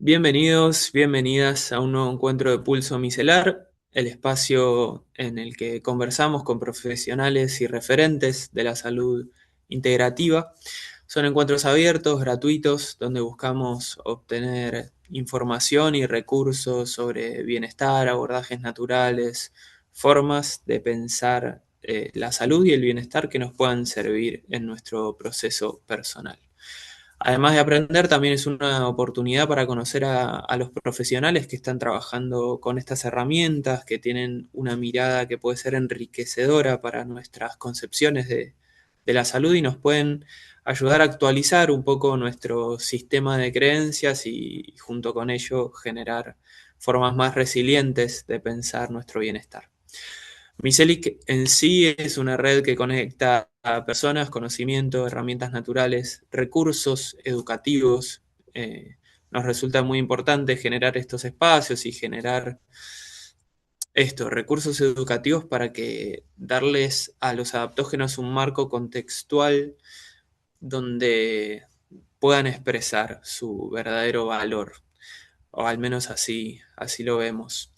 Bienvenidos, bienvenidas a un nuevo encuentro de Pulso Micelar, el espacio en el que conversamos con profesionales y referentes de la salud integrativa. Son encuentros abiertos, gratuitos, donde buscamos obtener información y recursos sobre bienestar, abordajes naturales, formas de pensar la salud y el bienestar que nos puedan servir en nuestro proceso personal. Además de aprender, también es una oportunidad para conocer a los profesionales que están trabajando con estas herramientas, que tienen una mirada que puede ser enriquecedora para nuestras concepciones de la salud y nos pueden ayudar a actualizar un poco nuestro sistema de creencias y junto con ello generar formas más resilientes de pensar nuestro bienestar. Miselic en sí es una red que conecta a personas, conocimiento, herramientas naturales, recursos educativos. Nos resulta muy importante generar estos espacios y generar estos recursos educativos para que darles a los adaptógenos un marco contextual donde puedan expresar su verdadero valor, o al menos así lo vemos.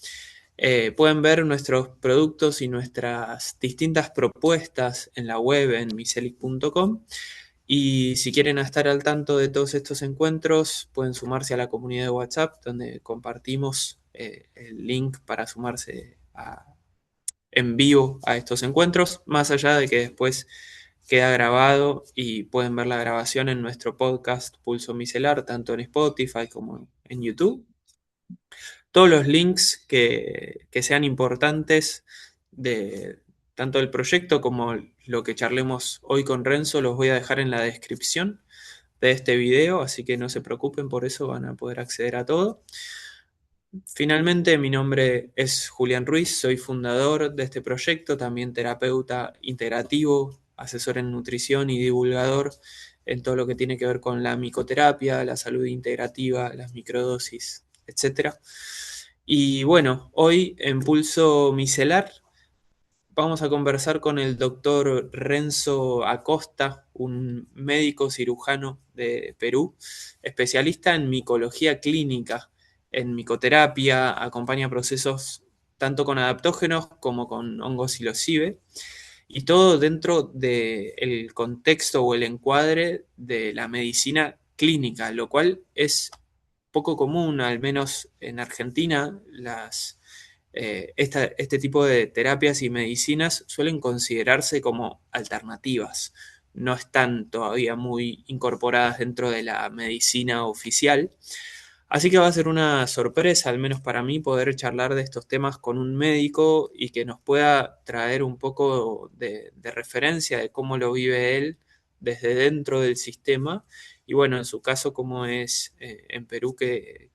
Pueden ver nuestros productos y nuestras distintas propuestas en la web en miselic.com. Y si quieren estar al tanto de todos estos encuentros, pueden sumarse a la comunidad de WhatsApp, donde compartimos el link para sumarse en vivo a estos encuentros, más allá de que después queda grabado y pueden ver la grabación en nuestro podcast Pulso Micelar, tanto en Spotify como en YouTube. Todos los links que sean importantes de tanto del proyecto como lo que charlemos hoy con Renzo los voy a dejar en la descripción de este video, así que no se preocupen, por eso van a poder acceder a todo. Finalmente, mi nombre es Julián Ruiz, soy fundador de este proyecto, también terapeuta integrativo, asesor en nutrición y divulgador en todo lo que tiene que ver con la micoterapia, la salud integrativa, las microdosis, etcétera. Y bueno, hoy en Pulso Micelar vamos a conversar con el doctor Renzo Acosta, un médico cirujano de Perú, especialista en micología clínica, en micoterapia, acompaña procesos tanto con adaptógenos como con hongos psilocibe, y todo dentro del contexto o el encuadre de la medicina clínica, lo cual es poco común, al menos en Argentina, este tipo de terapias y medicinas suelen considerarse como alternativas. No están todavía muy incorporadas dentro de la medicina oficial. Así que va a ser una sorpresa, al menos para mí, poder charlar de estos temas con un médico y que nos pueda traer un poco de referencia de cómo lo vive él desde dentro del sistema y bueno, en su caso, cómo es en Perú que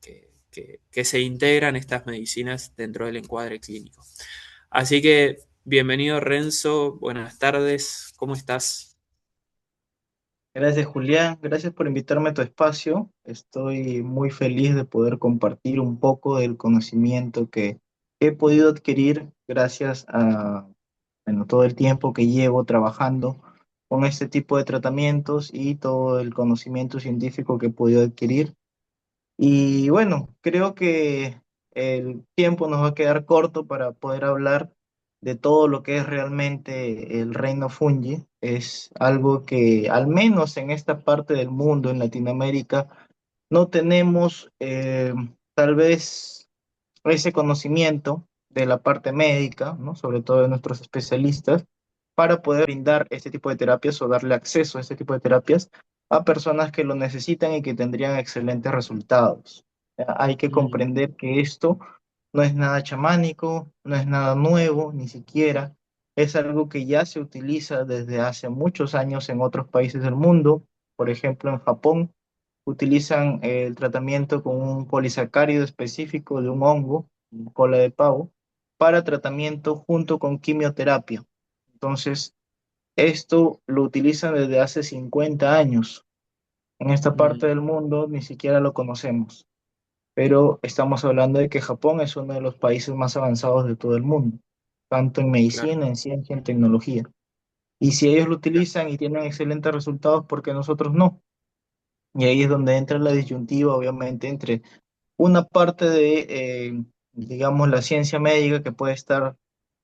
se integran estas medicinas dentro del encuadre clínico. Así que bienvenido Renzo, buenas tardes, ¿cómo estás? Gracias, Julián. Gracias por invitarme a tu espacio. Estoy muy feliz de poder compartir un poco del conocimiento que he podido adquirir gracias a, bueno, todo el tiempo que llevo trabajando con este tipo de tratamientos y todo el conocimiento científico que he podido adquirir. Y bueno, creo que el tiempo nos va a quedar corto para poder hablar de todo lo que es realmente el reino fungi. Es algo que al menos en esta parte del mundo, en Latinoamérica, no tenemos tal vez ese conocimiento de la parte médica, ¿no? Sobre todo de nuestros especialistas, para poder brindar este tipo de terapias o darle acceso a este tipo de terapias a personas que lo necesitan y que tendrían excelentes resultados. Hay que Mm, comprender que esto no es nada chamánico, no es nada nuevo, ni siquiera. Es algo que ya se utiliza desde hace muchos años en otros países del mundo. Por ejemplo, en Japón utilizan el tratamiento con un polisacárido específico de un hongo, cola de pavo, para tratamiento junto con quimioterapia. Entonces, esto lo utilizan desde hace 50 años. En esta parte mm, del mundo ni siquiera lo conocemos, pero estamos hablando de que Japón es uno de los países más avanzados de todo el mundo, tanto en claro, medicina, en ciencia, en tecnología. Y si ellos lo claro. utilizan y tienen excelentes resultados, ¿por qué nosotros no? Y ahí es donde entra la disyuntiva, obviamente, entre una parte de, digamos, la ciencia médica que puede estar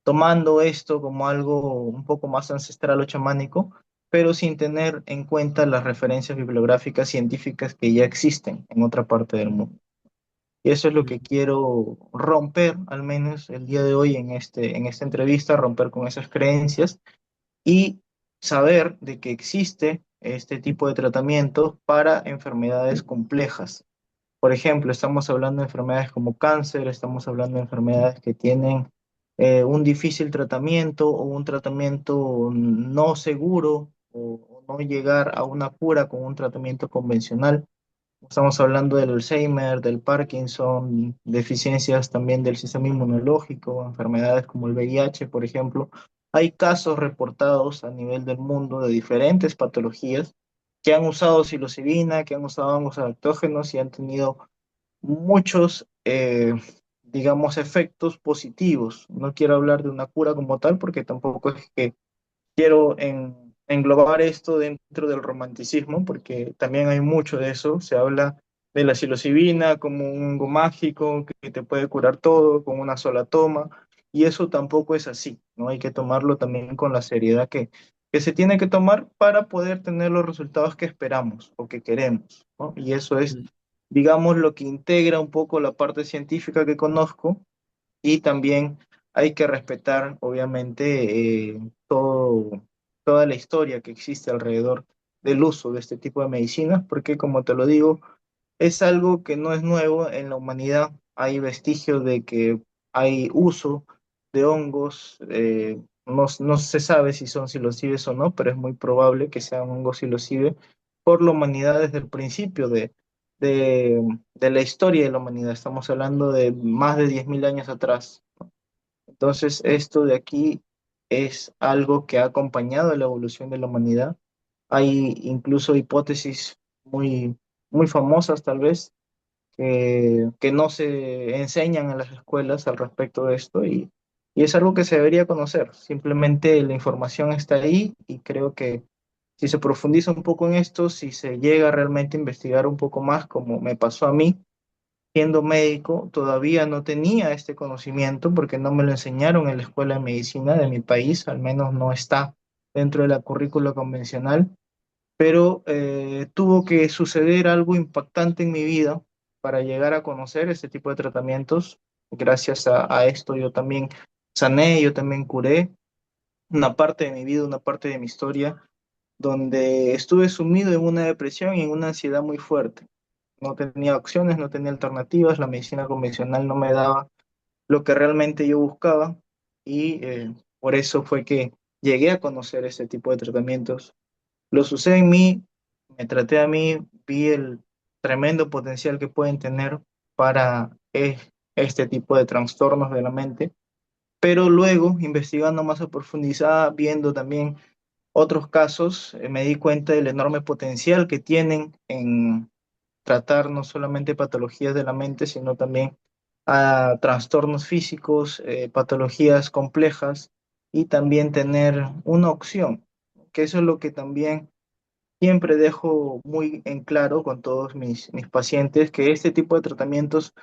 tomando esto como algo un poco más ancestral o chamánico, pero sin tener en cuenta las referencias bibliográficas científicas que ya existen en otra parte del mundo. Y eso es lo que Mm, quiero romper, al menos el día de hoy en esta entrevista, romper con esas creencias y saber de que existe este tipo de tratamiento para enfermedades complejas. Por ejemplo, estamos hablando de enfermedades como cáncer, estamos hablando de enfermedades que tienen un difícil tratamiento o un tratamiento no seguro o no llegar a una cura con un tratamiento convencional. Estamos hablando del Alzheimer, del Parkinson, deficiencias también del sistema inmunológico, enfermedades como el VIH, por ejemplo. Hay casos reportados a nivel del mundo de diferentes patologías que han usado psilocibina, que han usado hongos adaptógenos y han tenido muchos, digamos, efectos positivos. No quiero hablar de una cura como tal porque tampoco es que quiero englobar esto dentro del romanticismo, porque también hay mucho de eso. Se habla de la psilocibina como un hongo mágico que te puede curar todo con una sola toma, y eso tampoco es así, ¿no? Hay que tomarlo también con la seriedad que se tiene que tomar para poder tener los resultados que esperamos o que queremos, ¿no? Y eso es, mm, digamos, lo que integra un poco la parte científica que conozco y también hay que respetar, obviamente, toda la historia que existe alrededor del uso de este tipo de medicinas, porque como te lo digo, es algo que no es nuevo en la humanidad. Hay vestigios de que hay uso de hongos, no se sabe si son psilocibes o no, pero es muy probable que sean hongos psilocibe por la humanidad desde el principio de la historia de la humanidad. Estamos hablando de más de 10.000 años atrás. Entonces, esto de aquí es algo que ha acompañado la evolución de la humanidad. Hay incluso hipótesis muy famosas, tal vez, que no se enseñan en las escuelas al respecto de esto y es algo que se debería conocer. Simplemente la información está ahí y creo que si se profundiza un poco en esto, si se llega realmente a investigar un poco más, como me pasó a mí, siendo médico, todavía no tenía este conocimiento porque no me lo enseñaron en la escuela de medicina de mi país, al menos no está dentro de la currícula convencional, pero tuvo que suceder algo impactante en mi vida para llegar a conocer este tipo de tratamientos. Gracias a esto yo también sané, yo también curé una parte de mi vida, una parte de mi historia, donde estuve sumido en una depresión y en una ansiedad muy fuerte. No tenía opciones, no tenía alternativas, la medicina convencional no me daba lo que realmente yo buscaba y por eso fue que llegué a conocer este tipo de tratamientos. Los usé en mí, me traté a mí, vi el tremendo potencial que pueden tener para este tipo de trastornos de la mente, pero luego, investigando más a profundidad, viendo también otros casos, me di cuenta del enorme potencial que tienen en tratar no solamente patologías de la mente, sino también a trastornos físicos, patologías complejas y también tener una opción, que eso es lo que también siempre dejo muy en claro con todos mis pacientes, que este tipo de tratamientos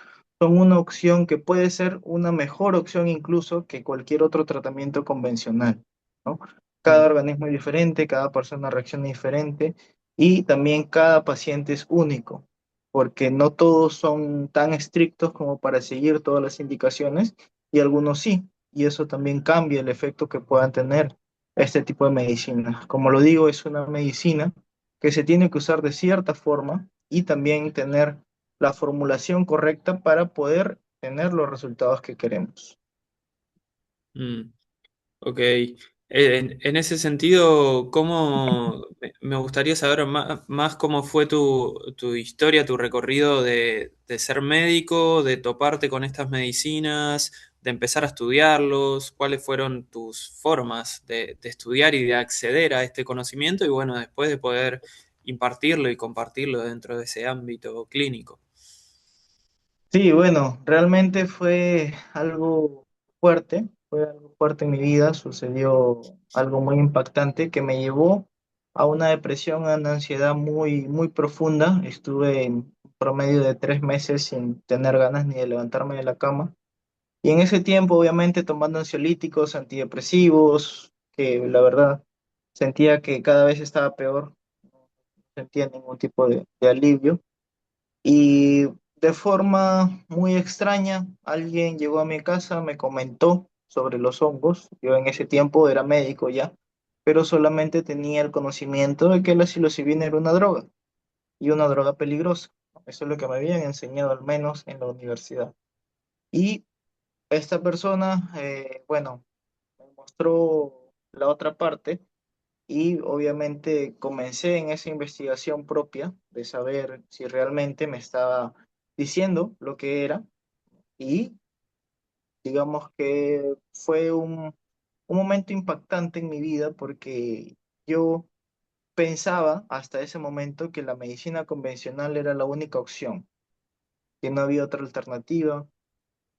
son una opción que puede ser una mejor opción incluso que cualquier otro tratamiento convencional, ¿no? Cada mm, organismo es diferente, cada persona reacciona diferente y también cada paciente es único, porque no todos son tan estrictos como para seguir todas las indicaciones y algunos sí, y eso también cambia el efecto que puedan tener este tipo de medicinas. Como lo digo, es una medicina que se tiene que usar de cierta forma y también tener la formulación correcta para poder tener los resultados que queremos. mm. Ok. En ese sentido, me gustaría saber más cómo fue tu historia, tu recorrido de ser médico, de toparte con estas medicinas, de empezar a estudiarlos, cuáles fueron tus formas de estudiar y de acceder a este conocimiento y bueno, después de poder impartirlo y compartirlo dentro de ese ámbito clínico. Sí, bueno, realmente fue algo fuerte en mi vida, sucedió algo muy impactante que me llevó a una depresión, a una ansiedad muy profunda. Estuve en un promedio de 3 meses sin tener ganas ni de levantarme de la cama. Y en ese tiempo, obviamente, tomando ansiolíticos, antidepresivos, que la verdad sentía que cada vez estaba peor, no sentía ningún tipo de alivio. Y de forma muy extraña, alguien llegó a mi casa, me comentó sobre los hongos. Yo en ese tiempo era médico ya, pero solamente tenía el conocimiento de que la psilocibina era una droga y una droga peligrosa. Eso es lo que me habían enseñado al menos en la universidad. Y esta persona, bueno, me mostró la otra parte y obviamente comencé en esa investigación propia de saber si realmente me estaba diciendo lo que era y digamos que fue un momento impactante en mi vida porque yo pensaba hasta ese momento que la medicina convencional era la única opción, que no había otra alternativa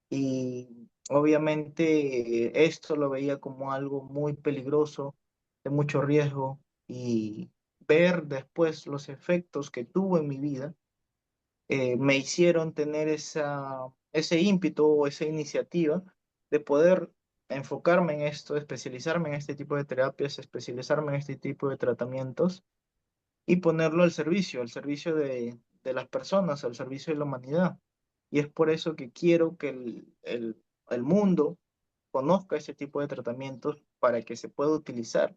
y obviamente esto lo veía como algo muy peligroso, de mucho riesgo y ver después los efectos que tuvo en mi vida me hicieron tener ese ímpetu o esa iniciativa de poder enfocarme en esto, especializarme en este tipo de terapias, especializarme en este tipo de tratamientos y ponerlo al servicio de las personas, al servicio de la humanidad. Y es por eso que quiero que el mundo conozca ese tipo de tratamientos para que se pueda utilizar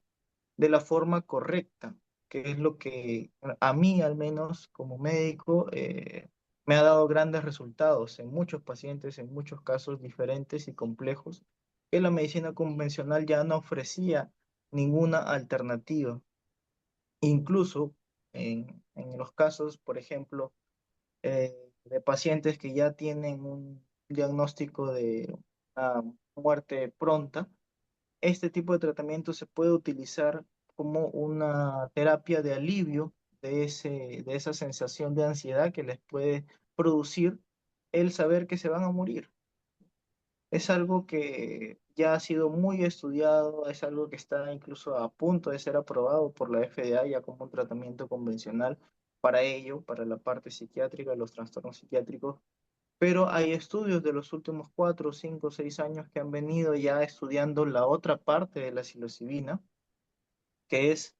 de la forma correcta, que es lo que a mí al menos como médico me ha dado grandes resultados en muchos pacientes, en muchos casos diferentes y complejos, que la medicina convencional ya no ofrecía ninguna alternativa. Incluso en los casos, por ejemplo, de pacientes que ya tienen un diagnóstico de una muerte pronta, este tipo de tratamiento se puede utilizar como una terapia de alivio de esa sensación de ansiedad que les puede producir el saber que se van a morir. Es algo que ya ha sido muy estudiado, es algo que está incluso a punto de ser aprobado por la FDA ya como un tratamiento convencional para ello, para la parte psiquiátrica, los trastornos psiquiátricos, pero hay estudios de los últimos 4, 5, 6 años que han venido ya estudiando la otra parte de la psilocibina, que es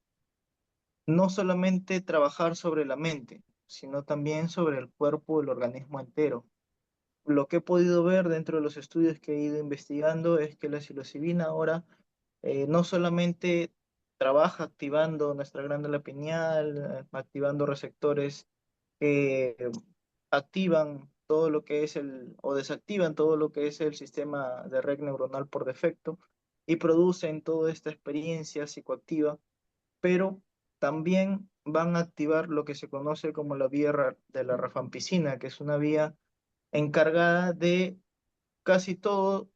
no solamente trabajar sobre la mente, sino también sobre el cuerpo, el organismo entero. Lo que he podido ver dentro de los estudios que he ido investigando es que la psilocibina ahora no solamente trabaja activando nuestra glándula pineal, activando receptores que activan todo lo que es o desactivan todo lo que es el sistema de red neuronal por defecto y producen toda esta experiencia psicoactiva, pero también van a activar lo que se conoce como la vía de la rifampicina, que es una vía encargada de casi todo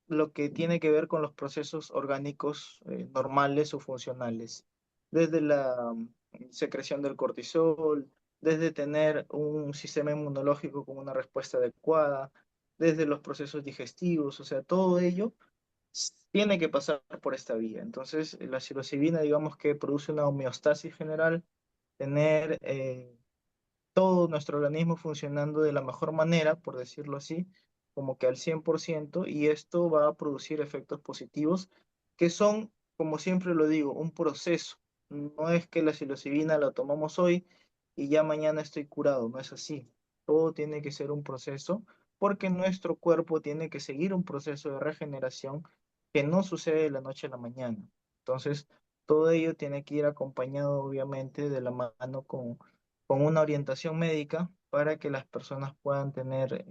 lo que tiene que ver con los procesos orgánicos normales o funcionales, desde la secreción del cortisol, desde tener un sistema inmunológico con una respuesta adecuada, desde los procesos digestivos, o sea, todo ello tiene que pasar por esta vía. Entonces, la psilocibina, digamos que produce una homeostasis general, tener todo nuestro organismo funcionando de la mejor manera, por decirlo así, como que al 100%, y esto va a producir efectos positivos que son, como siempre lo digo, un proceso. No es que la psilocibina la tomamos hoy y ya mañana estoy curado, no es así. Todo tiene que ser un proceso porque nuestro cuerpo tiene que seguir un proceso de regeneración que no sucede de la noche a la mañana. Entonces, todo ello tiene que ir acompañado, obviamente, de la mano con una orientación médica para que las personas puedan tener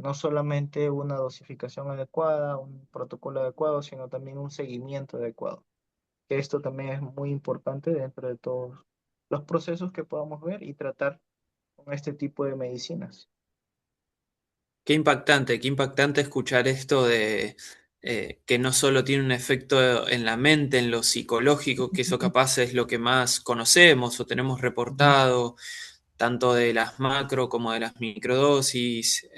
no solamente una dosificación adecuada, un protocolo adecuado, sino también un seguimiento adecuado. Que esto también es muy importante dentro de todos los procesos que podamos ver y tratar con este tipo de medicinas. Qué impactante escuchar esto de que no solo tiene un efecto en la mente, en lo psicológico, que eso capaz es lo que más conocemos o tenemos Ujú, reportado, tanto de las macro como de las microdosis.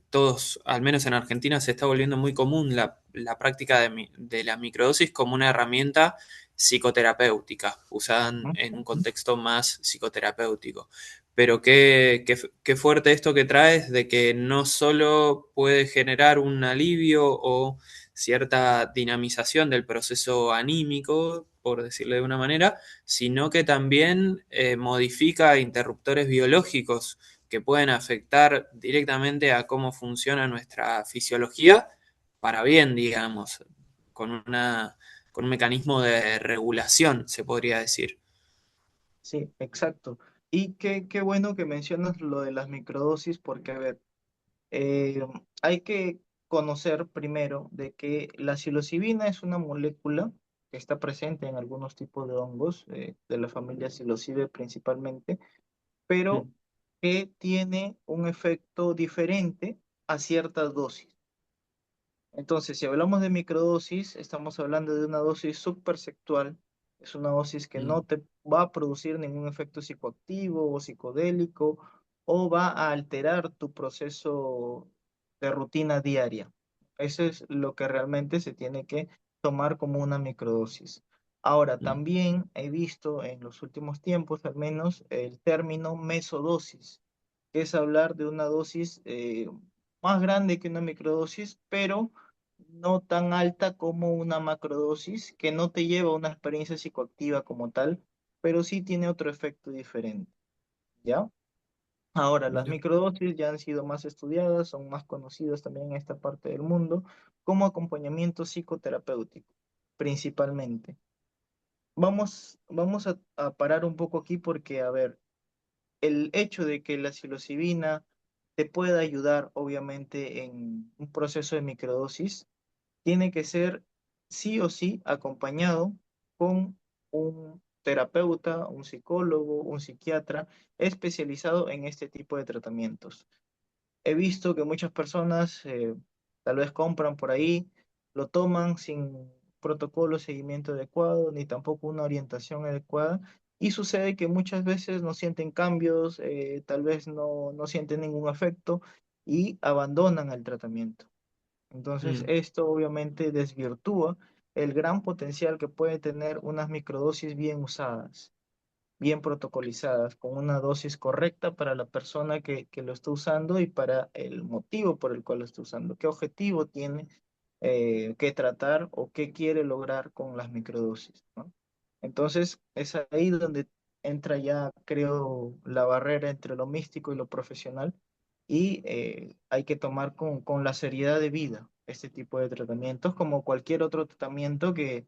Todos, al menos en Argentina, se está volviendo muy común la práctica de la microdosis como una herramienta psicoterapéutica, usada ujú, en un contexto más psicoterapéutico. pero qué fuerte esto que traes de que no solo puede generar un alivio o cierta dinamización del proceso anímico, por decirle de una manera, sino que también modifica interruptores biológicos que pueden afectar directamente a cómo funciona nuestra fisiología para bien, digamos, con con un mecanismo de regulación, se podría decir. Sí, exacto. Y qué bueno que mencionas lo de las microdosis, porque, a ver, eh, hay que conocer primero de que la psilocibina es una molécula que está presente en algunos tipos de hongos, de la familia psilocibe principalmente, pero Mm, que tiene un efecto diferente a ciertas dosis. Entonces, si hablamos de microdosis, estamos hablando de una dosis subperceptual. Es una dosis que no mm, te va a producir ningún efecto psicoactivo o psicodélico o va a alterar tu proceso de rutina diaria. Eso es lo que realmente se tiene que tomar como una microdosis. Ahora, mm, también he visto en los últimos tiempos, al menos, el término mesodosis, que es hablar de una dosis más grande que una microdosis, pero no tan alta como una macrodosis, que no te lleva a una experiencia psicoactiva como tal, pero sí tiene otro efecto diferente, ¿ya? Ahora, las mira, microdosis ya han sido más estudiadas, son más conocidas también en esta parte del mundo, como acompañamiento psicoterapéutico, principalmente. Vamos a parar un poco aquí porque, a ver, el hecho de que la psilocibina te pueda ayudar, obviamente, en un proceso de microdosis, tiene que ser sí o sí acompañado con un terapeuta, un psicólogo, un psiquiatra especializado en este tipo de tratamientos. He visto que muchas personas tal vez compran por ahí, lo toman sin protocolo, seguimiento adecuado, ni tampoco una orientación adecuada, y sucede que muchas veces no sienten cambios, tal vez no sienten ningún efecto y abandonan el tratamiento. Entonces, mm, esto obviamente desvirtúa el gran potencial que puede tener unas microdosis bien usadas, bien protocolizadas, con una dosis correcta para la persona que lo está usando y para el motivo por el cual lo está usando. ¿Qué objetivo tiene que tratar o qué quiere lograr con las microdosis, ¿no? Entonces, es ahí donde entra ya, creo, la barrera entre lo místico y lo profesional y hay que tomar con la seriedad de vida este tipo de tratamientos, como cualquier otro tratamiento que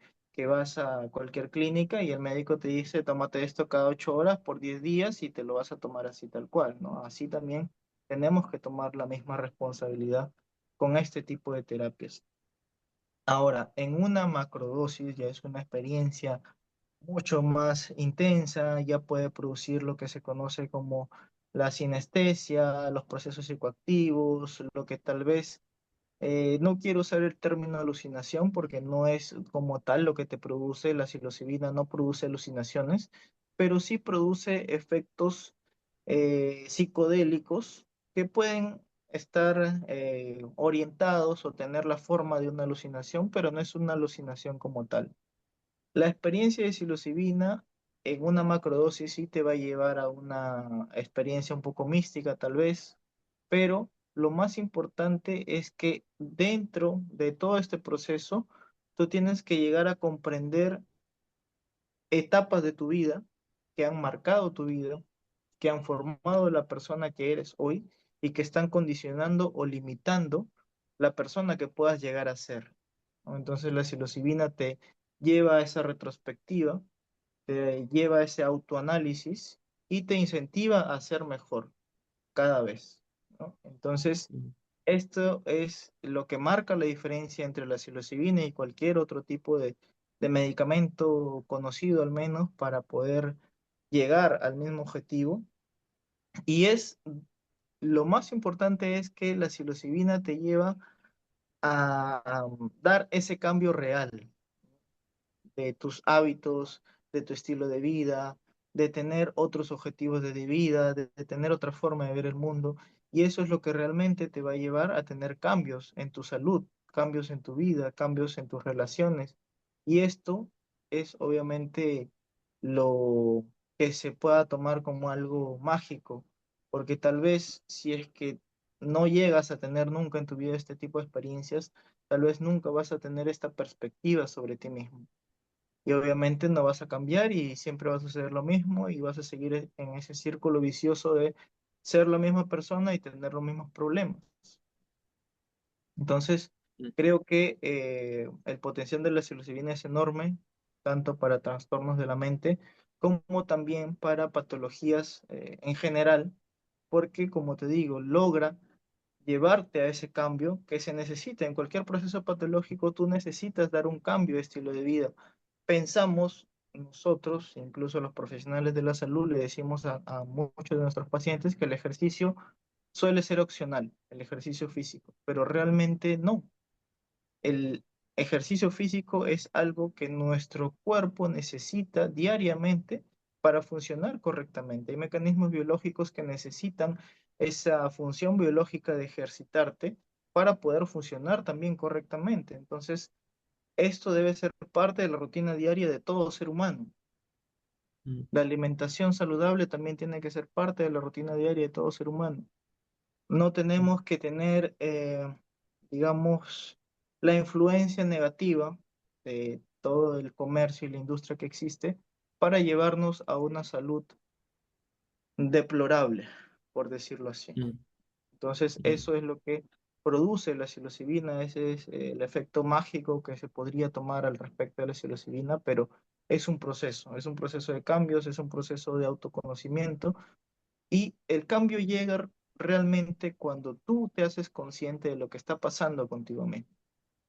vas a cualquier clínica y el médico te dice, tómate esto cada 8 horas por 10 días y te lo vas a tomar así tal cual, ¿no? Así también tenemos que tomar la misma responsabilidad con este tipo de terapias. Ahora, en una macrodosis ya es una experiencia mucho más intensa, ya puede producir lo que se conoce como la sinestesia, los procesos psicoactivos, lo que tal vez no quiero usar el término alucinación porque no es como tal lo que te produce, la psilocibina no produce alucinaciones, pero sí produce efectos psicodélicos que pueden estar orientados o tener la forma de una alucinación, pero no es una alucinación como tal. La experiencia de psilocibina en una macrodosis sí te va a llevar a una experiencia un poco mística tal vez, pero lo más importante es que dentro de todo este proceso tú tienes que llegar a comprender etapas de tu vida que han marcado tu vida, que han formado la persona que eres hoy y que están condicionando o limitando la persona que puedas llegar a ser, ¿no? Entonces la psilocibina te lleva a esa retrospectiva, te lleva a ese autoanálisis y te incentiva a ser mejor cada vez, ¿no? Entonces, mm, esto es lo que marca la diferencia entre la psilocibina y cualquier otro tipo de medicamento conocido al menos para poder llegar al mismo objetivo. Y es lo más importante es que la psilocibina te lleva a dar ese cambio real, de tus hábitos, de tu estilo de vida, de tener otros objetivos de vida, de tener otra forma de ver el mundo. Y eso es lo que realmente te va a llevar a tener cambios en tu salud, cambios en tu vida, cambios en tus relaciones. Y esto es obviamente lo que se pueda tomar como algo mágico, porque tal vez si es que no llegas a tener nunca en tu vida este tipo de experiencias, tal vez nunca vas a tener esta perspectiva sobre ti mismo. Y obviamente no vas a cambiar y siempre va a suceder lo mismo y vas a seguir en ese círculo vicioso de ser la misma persona y tener los mismos problemas. Entonces, mm, creo que el potencial de la psilocibina es enorme, tanto para trastornos de la mente como también para patologías en general, porque, como te digo, logra llevarte a ese cambio que se necesita. En cualquier proceso patológico, tú necesitas dar un cambio de estilo de vida. Pensamos nosotros, incluso los profesionales de la salud, le decimos a muchos de nuestros pacientes que el ejercicio suele ser opcional, el ejercicio físico, pero realmente no. El ejercicio físico es algo que nuestro cuerpo necesita diariamente para funcionar correctamente. Hay mecanismos biológicos que necesitan esa función biológica de ejercitarte para poder funcionar también correctamente. Entonces, esto debe ser parte de la rutina diaria de todo ser humano. mm, La alimentación saludable también tiene que ser parte de la rutina diaria de todo ser humano. No mm, tenemos que tener, digamos, la influencia negativa de todo el comercio y la industria que existe para llevarnos a una salud deplorable, por decirlo así. mm, Entonces, mm, eso es lo que produce la psilocibina, ese es el efecto mágico que se podría tomar al respecto de la psilocibina, pero es un proceso de cambios, es un proceso de autoconocimiento y el cambio llega realmente cuando tú te haces consciente de lo que está pasando contigo mismo.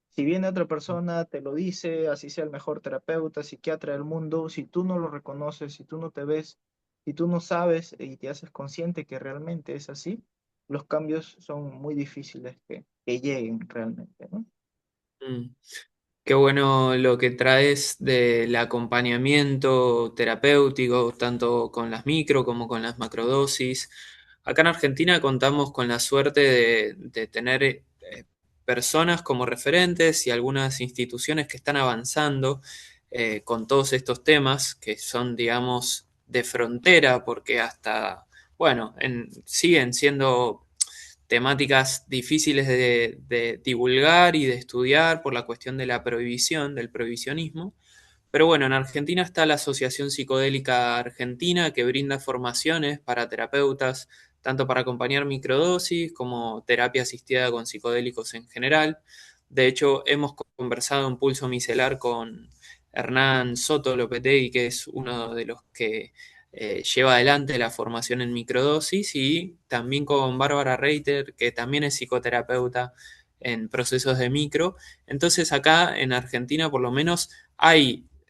Si viene otra persona, te lo dice, así sea el mejor terapeuta, psiquiatra del mundo, si tú no lo reconoces, si tú no te ves, si tú no sabes y te haces consciente que realmente es así, los cambios son muy difíciles que lleguen realmente, ¿no? mm. Qué bueno lo que traes del acompañamiento terapéutico, tanto con las micro como con las macrodosis. Acá en Argentina contamos con la suerte de tener personas como referentes y algunas instituciones que están avanzando con todos estos temas que son, digamos, de frontera, porque hasta, bueno, siguen siendo temáticas difíciles de divulgar y de estudiar por la cuestión de la prohibición, del prohibicionismo. Pero bueno, en Argentina está la Asociación Psicodélica Argentina que brinda formaciones para terapeutas, tanto para acompañar microdosis como terapia asistida con psicodélicos en general. De hecho, hemos conversado en Pulso Micelar con Hernán Soto Lopetegui, que es uno de los que lleva adelante la formación en microdosis, y también con Bárbara Reiter, que también es psicoterapeuta en procesos de micro. Entonces acá en Argentina por lo menos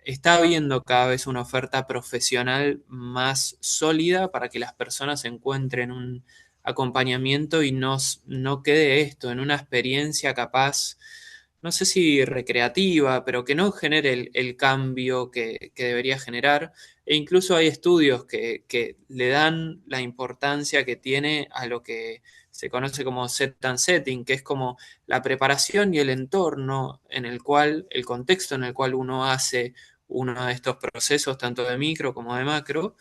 está habiendo cada vez una oferta profesional más sólida para que las personas encuentren un acompañamiento y no quede esto en una experiencia capaz, no sé si recreativa, pero que no genere el cambio que debería generar. E incluso hay estudios que le dan la importancia que tiene a lo que se conoce como set and setting, que es como la preparación y el entorno en el cual, el contexto en el cual uno hace uno de estos procesos, tanto de micro como de macro,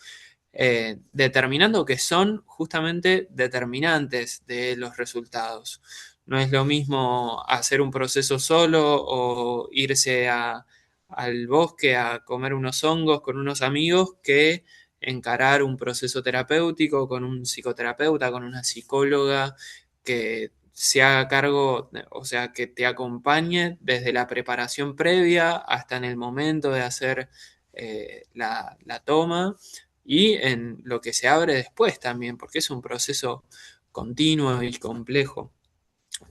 determinando que son justamente determinantes de los resultados. No es lo mismo hacer un proceso solo o irse al bosque a comer unos hongos con unos amigos que encarar un proceso terapéutico con un psicoterapeuta, con una psicóloga que se haga cargo, o sea, que te acompañe desde la preparación previa hasta en el momento de hacer la toma y en lo que se abre después también, porque es un proceso continuo y complejo.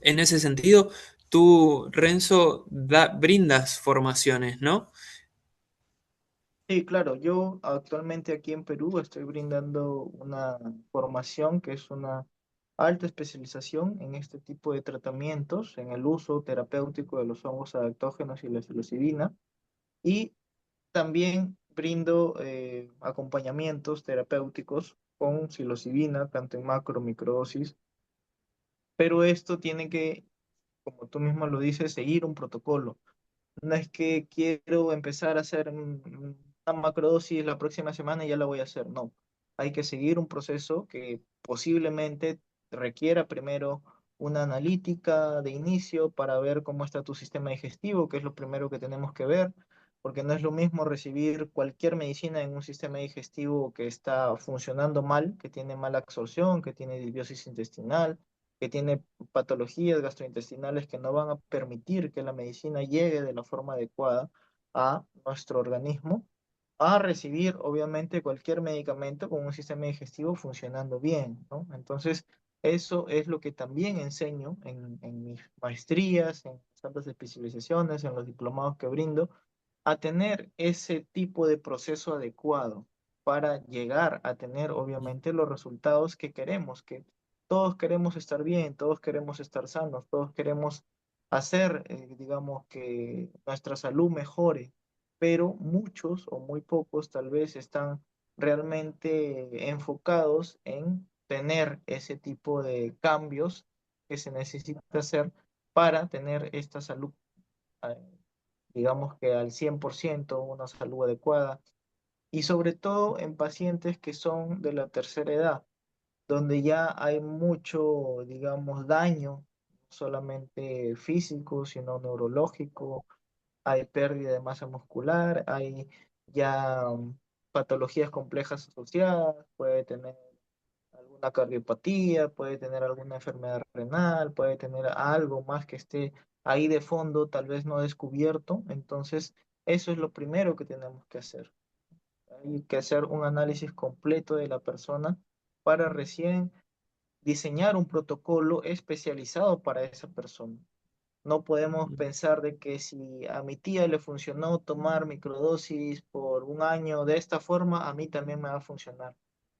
En ese sentido, tú, Renzo, brindas formaciones, ¿no? Sí, claro, yo actualmente aquí en Perú estoy brindando una formación que es una alta especialización en este tipo de tratamientos, en el uso terapéutico de los hongos adaptógenos y la psilocibina. Y también brindo acompañamientos terapéuticos con psilocibina, tanto en macro, microdosis, pero esto tiene que, como tú mismo lo dices, seguir un protocolo. No es que quiero empezar a hacer una macrodosis la próxima semana y ya la voy a hacer. No, hay que seguir un proceso que posiblemente requiera primero una analítica de inicio para ver cómo está tu sistema digestivo, que es lo primero que tenemos que ver, porque no es lo mismo recibir cualquier medicina en un sistema digestivo que está funcionando mal, que tiene mala absorción, que tiene disbiosis intestinal, que tiene patologías gastrointestinales que no van a permitir que la medicina llegue de la forma adecuada a nuestro organismo, a recibir obviamente cualquier medicamento con un sistema digestivo funcionando bien, ¿no? Entonces, eso es lo que también enseño en mis maestrías, en las altas especializaciones, en los diplomados que brindo, a tener ese tipo de proceso adecuado para llegar a tener obviamente los resultados que queremos, que todos queremos estar bien, todos queremos estar sanos, todos queremos hacer, digamos, que nuestra salud mejore, pero muchos o muy pocos tal vez están realmente enfocados en tener ese tipo de cambios que se necesita hacer para tener esta salud, eh, digamos que al 100%, una salud adecuada, y sobre todo en pacientes que son de la tercera edad, donde ya hay mucho, digamos, daño, no solamente físico, sino neurológico, hay pérdida de masa muscular, hay ya patologías complejas asociadas, puede tener alguna cardiopatía, puede tener alguna enfermedad renal, puede tener algo más que esté ahí de fondo, tal vez no descubierto. Entonces, eso es lo primero que tenemos que hacer. Hay que hacer un análisis completo de la persona para recién diseñar un protocolo especializado para esa persona. No podemos pensar de que si a mi tía le funcionó tomar microdosis por un año de esta forma, a mí también me va a funcionar.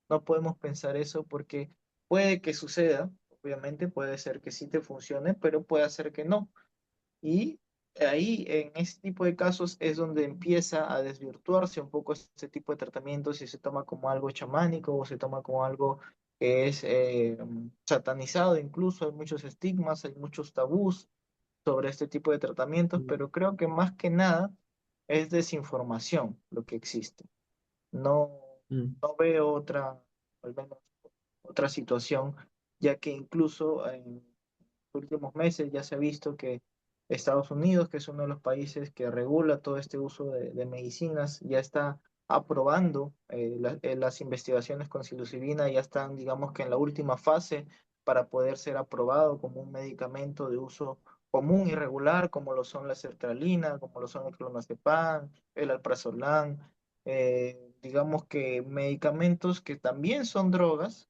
No podemos pensar eso porque puede que suceda, obviamente puede ser que sí te funcione, pero puede ser que no. Y ahí, en este tipo de casos, es donde empieza a desvirtuarse un poco este tipo de tratamiento, si se toma como algo chamánico o se toma como algo que es satanizado, incluso hay muchos estigmas, hay muchos tabús sobre este tipo de tratamientos, pero creo que más que nada es desinformación lo que existe. No, no veo otra, al menos otra situación, ya que incluso en últimos meses ya se ha visto que Estados Unidos, que es uno de los países que regula todo este uso de medicinas, ya está aprobando las investigaciones con psilocibina, ya están, digamos que en la última fase para poder ser aprobado como un medicamento de uso común y regular, como lo son la sertralina, como lo son el clonazepam, el alprazolam, digamos que medicamentos que también son drogas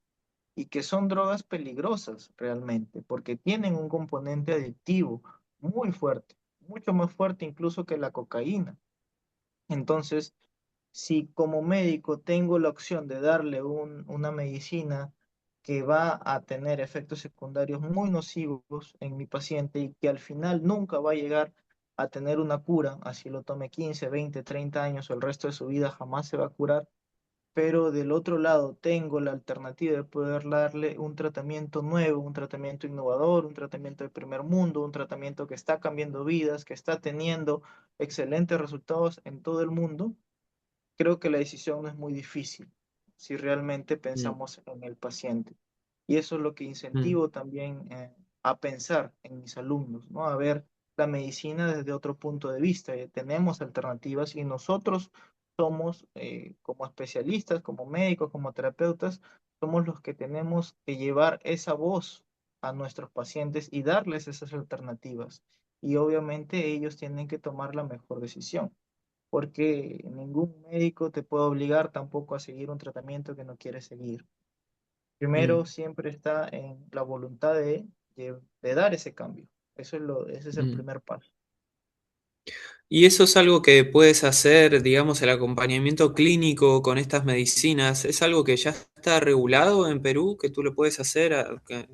y que son drogas peligrosas realmente, porque tienen un componente adictivo muy fuerte, mucho más fuerte incluso que la cocaína. Entonces, si como médico tengo la opción de darle una medicina que va a tener efectos secundarios muy nocivos en mi paciente y que al final nunca va a llegar a tener una cura, así lo tome 15, 20, 30 años o el resto de su vida jamás se va a curar, pero del otro lado tengo la alternativa de poder darle un tratamiento nuevo, un tratamiento innovador, un tratamiento de primer mundo, un tratamiento que está cambiando vidas, que está teniendo excelentes resultados en todo el mundo. Creo que la decisión no es muy difícil si realmente Mm, pensamos en el paciente. Y eso es lo que mm, incentivo también a pensar en mis alumnos, ¿no? A ver la medicina desde otro punto de vista. Tenemos alternativas y nosotros somos, como especialistas, como médicos, como terapeutas, somos los que tenemos que llevar esa voz a nuestros pacientes y darles esas alternativas. Y obviamente ellos tienen que tomar la mejor decisión porque ningún médico te puede obligar tampoco a seguir un tratamiento que no quieres seguir. Primero mm, siempre está en la voluntad de dar ese cambio. Ese es el mm. primer paso. Y eso es algo que puedes hacer, digamos, el acompañamiento clínico con estas medicinas. ¿Es algo que ya está regulado en Perú, que tú lo puedes hacer,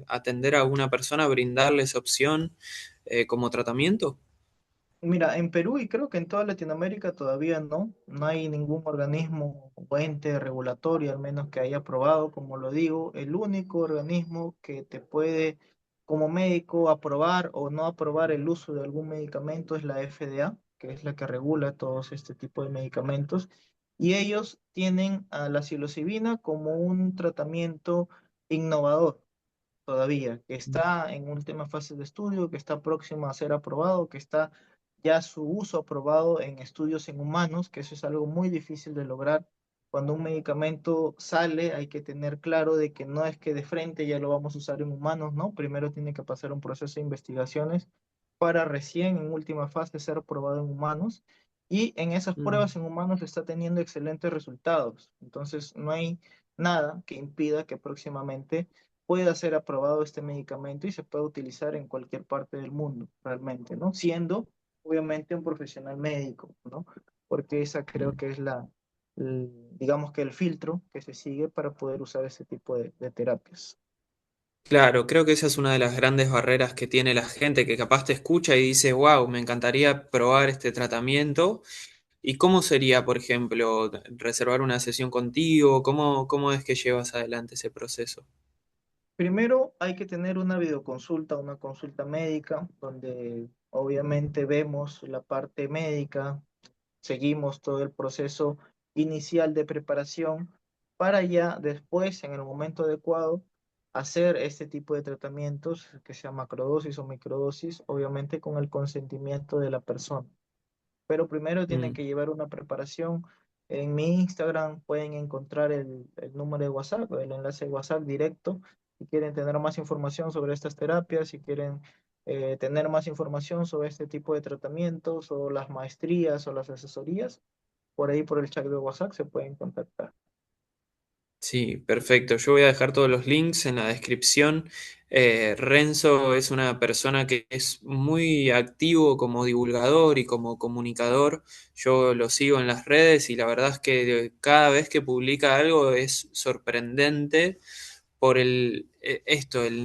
atender a una persona, brindarle esa opción como tratamiento? Mira, en Perú y creo que en toda Latinoamérica todavía no hay ningún organismo o ente regulatorio, al menos que haya aprobado, como lo digo, el único organismo que te puede, como médico, aprobar o no aprobar el uso de algún medicamento es la FDA, que es la que regula todos este tipo de medicamentos. y ellos tienen a la psilocibina como un tratamiento innovador todavía, que está en última fase de estudio, que está próximo a ser aprobado, que está ya su uso aprobado en estudios en humanos, que eso es algo muy difícil de lograr. Cuando un medicamento sale, hay que tener claro de que no es que de frente ya lo vamos a usar en humanos, ¿no? Primero tiene que pasar un proceso de investigaciones para recién en última fase ser aprobado en humanos. Y en esas Mm. pruebas en humanos está teniendo excelentes resultados. Entonces, no hay nada que impida que próximamente pueda ser aprobado este medicamento y se pueda utilizar en cualquier parte del mundo, realmente, ¿no? Siendo, obviamente, un profesional médico, ¿no? Porque esa creo Mm. que es digamos que el filtro que se sigue para poder usar ese tipo de terapias. Claro, creo que esa es una de las grandes barreras que tiene la gente que capaz te escucha y dice, wow, me encantaría probar este tratamiento. ¿Y cómo sería, por ejemplo, reservar una sesión contigo? ¿Cómo es que llevas adelante ese proceso? Primero hay que tener una videoconsulta, una consulta médica, donde obviamente vemos la parte médica, seguimos todo el proceso inicial de preparación para ya después, en el momento adecuado, hacer este tipo de tratamientos, que sea macrodosis o microdosis, obviamente con el consentimiento de la persona. Pero primero tienen Mm. que llevar una preparación. En mi Instagram pueden encontrar el número de WhatsApp, el enlace de WhatsApp directo, si quieren tener más información sobre estas terapias, si quieren tener más información sobre este tipo de tratamientos o las maestrías o las asesorías, por ahí por el chat de WhatsApp se pueden contactar. Sí, perfecto. Yo voy a dejar todos los links en la descripción. Renzo es una persona que es muy activo como divulgador y como comunicador. Yo lo sigo en las redes y la verdad es que cada vez que publica algo es sorprendente por el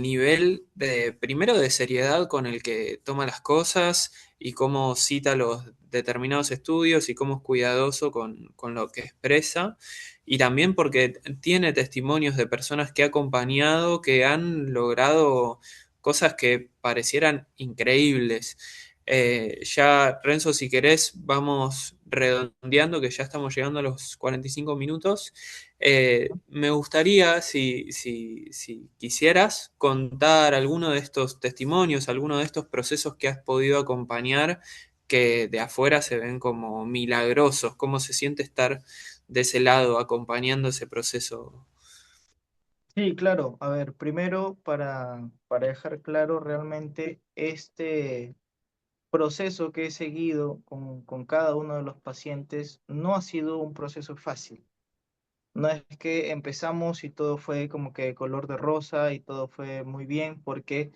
nivel de, primero de seriedad con el que toma las cosas y cómo cita los determinados estudios y cómo es cuidadoso con lo que expresa. Y también porque tiene testimonios de personas que ha acompañado que han logrado cosas que parecieran increíbles. Ya, Renzo, si querés, vamos redondeando, que ya estamos llegando a los 45 minutos. Me gustaría, si quisieras, contar alguno de estos testimonios, alguno de estos procesos que has podido acompañar, que de afuera se ven como milagrosos. ¿Cómo se siente estar de ese lado acompañando ese proceso? Sí, claro. A ver, primero para dejar claro realmente este proceso que he seguido con cada uno de los pacientes no ha sido un proceso fácil. No es que empezamos y todo fue como que de color de rosa y todo fue muy bien, porque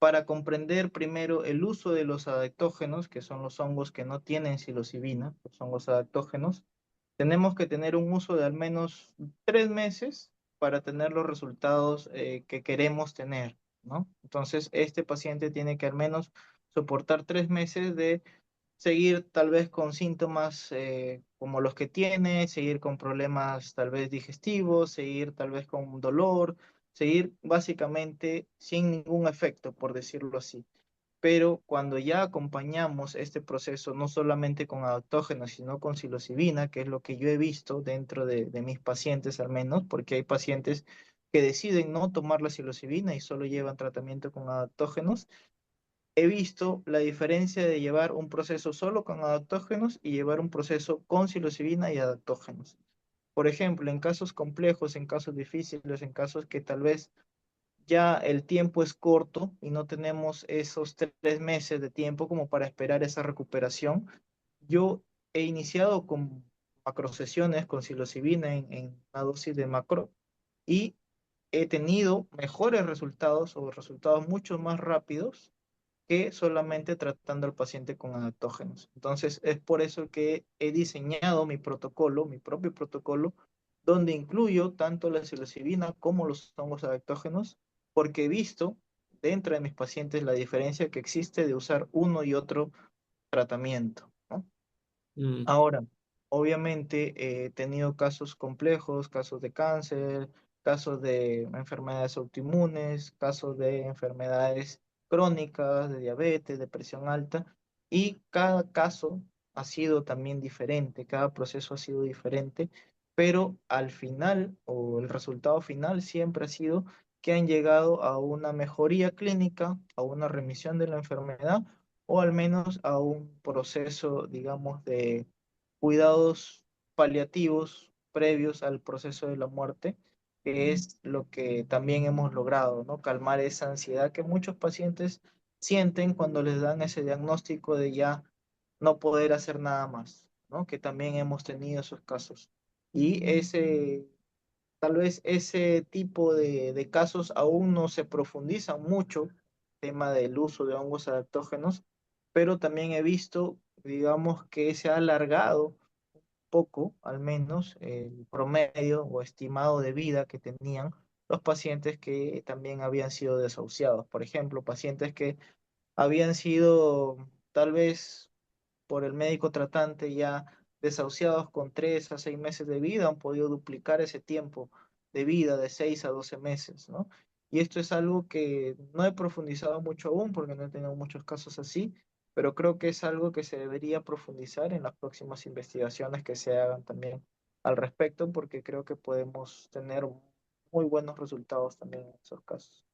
para comprender primero el uso de los adaptógenos, que son los hongos que no tienen psilocibina, los hongos adaptógenos, tenemos que tener un uso de al menos 3 meses para tener los resultados que queremos tener, ¿no? Entonces, este paciente tiene que al menos soportar 3 meses de seguir tal vez con síntomas como los que tiene, seguir con problemas tal vez digestivos, seguir tal vez con dolor, seguir básicamente sin ningún efecto, por decirlo así. Pero cuando ya acompañamos este proceso no solamente con adaptógenos, sino con psilocibina, que es lo que yo he visto dentro de mis pacientes al menos, porque hay pacientes que deciden no tomar la psilocibina y solo llevan tratamiento con adaptógenos, he visto la diferencia de llevar un proceso solo con adaptógenos y llevar un proceso con psilocibina y adaptógenos. Por ejemplo, en casos complejos, en casos difíciles, en casos que tal vez ya el tiempo es corto y no tenemos esos 3 meses de tiempo como para esperar esa recuperación, yo he iniciado con macrosesiones con psilocibina en una dosis de macro y he tenido mejores resultados o resultados mucho más rápidos que solamente tratando al paciente con adaptógenos. Entonces, es por eso que he diseñado mi protocolo, mi propio protocolo, donde incluyo tanto la psilocibina como los hongos adaptógenos, porque he visto dentro de mis pacientes la diferencia que existe de usar uno y otro tratamiento, ¿no? Mm. Ahora, obviamente he tenido casos complejos, casos de cáncer, casos de enfermedades autoinmunes, casos de enfermedades crónicas, de diabetes, de presión alta, y cada caso ha sido también diferente, cada proceso ha sido diferente, pero al final o el resultado final siempre ha sido que han llegado a una mejoría clínica, a una remisión de la enfermedad o al menos a un proceso, digamos, de cuidados paliativos previos al proceso de la muerte, que es lo que también hemos logrado, ¿no? Calmar esa ansiedad que muchos pacientes sienten cuando les dan ese diagnóstico de ya no poder hacer nada más, ¿no? Que también hemos tenido esos casos. Y tal vez ese tipo de casos aún no se profundizan mucho, tema del uso de hongos adaptógenos, pero también he visto, digamos, que se ha alargado poco, al menos, el promedio o estimado de vida que tenían los pacientes que también habían sido desahuciados. Por ejemplo, pacientes que habían sido tal vez por el médico tratante ya desahuciados con 3 a 6 meses de vida, han podido duplicar ese tiempo de vida de 6 a 12 meses, ¿no? Y esto es algo que no he profundizado mucho aún porque no he tenido muchos casos así, pero creo que es algo que se debería profundizar en las próximas investigaciones que se hagan también al respecto, porque creo que podemos tener muy buenos resultados también en esos casos.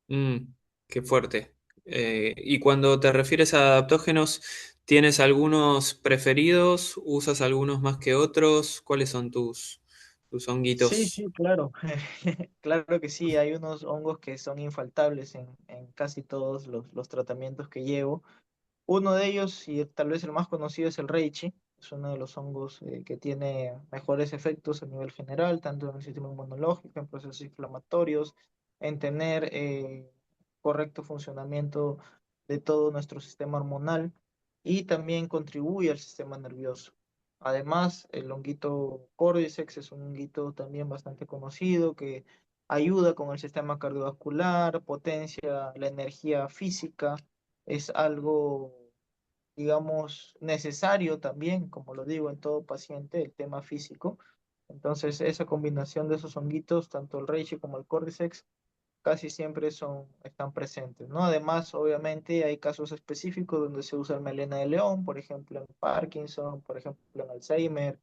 Mm, qué fuerte. Y cuando te refieres a adaptógenos, ¿tienes algunos preferidos? ¿Usas algunos más que otros? ¿Cuáles son tus Sí, honguitos? sí, claro. Claro que sí, hay unos hongos que son infaltables en casi todos los tratamientos que llevo. Uno de ellos, y tal vez el más conocido, es el reishi. Es uno de los hongos que tiene mejores efectos a nivel general, tanto en el sistema inmunológico, en procesos inflamatorios, en tener correcto funcionamiento de todo nuestro sistema hormonal y también contribuye al sistema nervioso. Además, el honguito Cordyceps es un honguito también bastante conocido que ayuda con el sistema cardiovascular, potencia la energía física, es algo, digamos, necesario también, como lo digo en todo paciente, el tema físico. Entonces, esa combinación de esos honguitos, tanto el reishi como el cordyceps, casi siempre están presentes, ¿no? Además, obviamente, hay casos específicos donde se usa el melena de león, por ejemplo, en Parkinson, por ejemplo, en Alzheimer.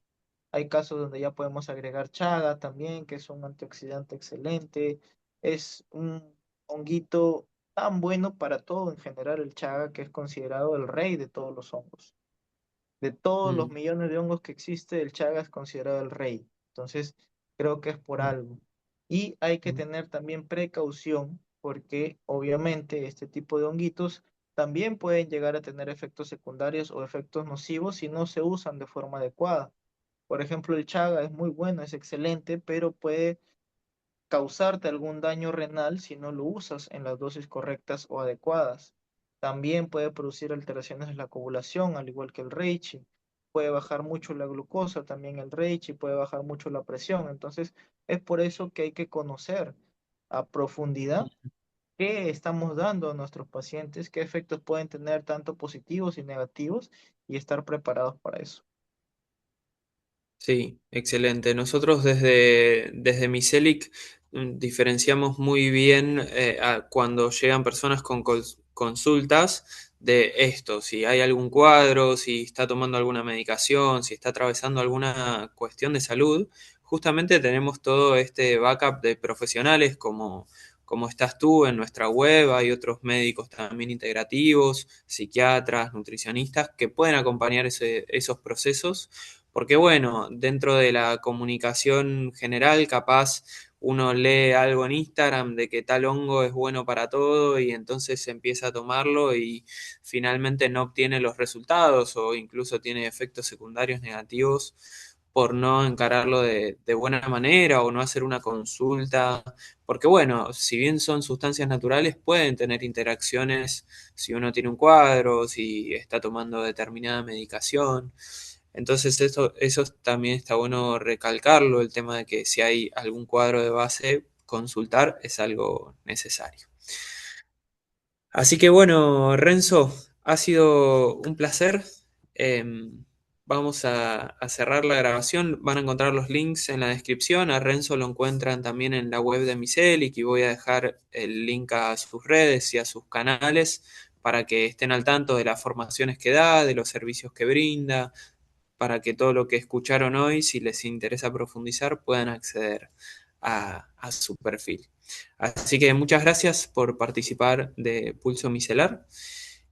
Hay casos donde ya podemos agregar chaga también, que es un antioxidante excelente. Es un honguito tan bueno para todo en general el chaga, que es considerado el rey de todos los hongos. De todos los Mm, millones de hongos que existe, el chaga es considerado el rey. Entonces, creo que es por mm, algo. Y hay que mm. tener también precaución porque obviamente este tipo de honguitos también pueden llegar a tener efectos secundarios o efectos nocivos si no se usan de forma adecuada. Por ejemplo, el chaga es muy bueno, es excelente, pero puede causarte algún daño renal si no lo usas en las dosis correctas o adecuadas. También puede producir alteraciones en la coagulación, al igual que el reishi. Puede bajar mucho la glucosa, también el reishi, puede bajar mucho la presión. Entonces, es por eso que hay que conocer a profundidad qué estamos dando a nuestros pacientes, qué efectos pueden tener tanto positivos y negativos y estar preparados para eso. Sí, excelente. Nosotros desde Miselic diferenciamos muy bien cuando llegan personas con consultas de esto, si hay algún cuadro, si está tomando alguna medicación, si está atravesando alguna cuestión de salud. Justamente tenemos todo este backup de profesionales como estás tú en nuestra web, hay otros médicos también integrativos, psiquiatras, nutricionistas que pueden acompañar esos procesos porque bueno, dentro de la comunicación general, capaz uno lee algo en Instagram de que tal hongo es bueno para todo y entonces empieza a tomarlo y finalmente no obtiene los resultados o incluso tiene efectos secundarios negativos por no encararlo de buena manera o no hacer una consulta. Porque bueno, si bien son sustancias naturales, pueden tener interacciones si uno tiene un cuadro, si está tomando determinada medicación. Entonces eso también está bueno recalcarlo, el tema de que si hay algún cuadro de base, consultar es algo necesario. Así que bueno, Renzo, ha sido un placer. Vamos a cerrar la grabación. Van a encontrar los links en la descripción. A Renzo lo encuentran también en la web de Miselic y voy a dejar el link a sus redes y a sus canales para que estén al tanto de las formaciones que da, de los servicios que brinda, para que todo lo que escucharon hoy, si les interesa profundizar, puedan acceder a su perfil. Así que muchas gracias por participar de Pulso Micelar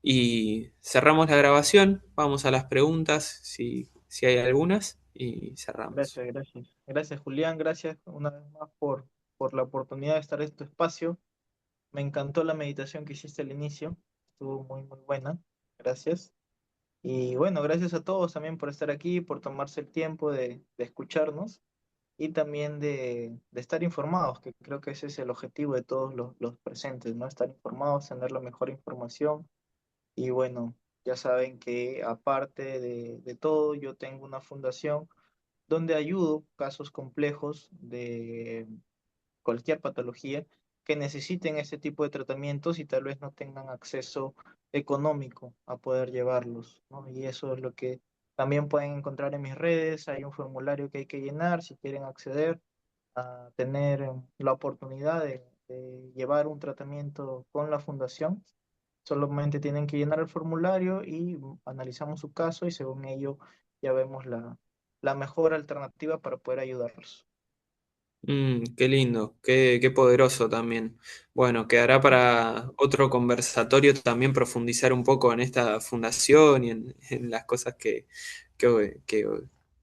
y cerramos la grabación. Vamos a las preguntas, si hay algunas, y cerramos. Gracias, gracias. Gracias, Julián. Gracias una vez más por la oportunidad de estar en tu espacio. Me encantó la meditación que hiciste al inicio. Estuvo muy, muy buena. Gracias. Y bueno, gracias a todos también por estar aquí, por tomarse el tiempo de escucharnos y también de estar informados, que creo que ese es el objetivo de todos los presentes, ¿no? Estar informados, tener la mejor información. Y bueno, ya saben que aparte de todo, yo tengo una fundación donde ayudo casos complejos de cualquier patología que necesiten este tipo de tratamientos y tal vez no tengan acceso económico a poder llevarlos, ¿no? Y eso es lo que también pueden encontrar en mis redes. Hay un formulario que hay que llenar si quieren acceder a tener la oportunidad de llevar un tratamiento con la fundación. Solamente tienen que llenar el formulario y analizamos su caso y según ello ya vemos la mejor alternativa para poder ayudarlos. Qué lindo, qué poderoso también. Bueno, quedará para otro conversatorio también profundizar un poco en esta fundación y en las cosas que, que-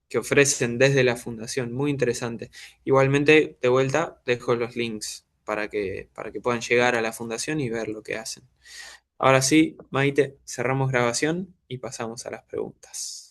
que ofrecen desde la fundación. Muy interesante. Igualmente, de vuelta, dejo los links para que puedan llegar a la fundación y ver lo que hacen. Ahora sí, Maite, cerramos grabación y pasamos a las preguntas.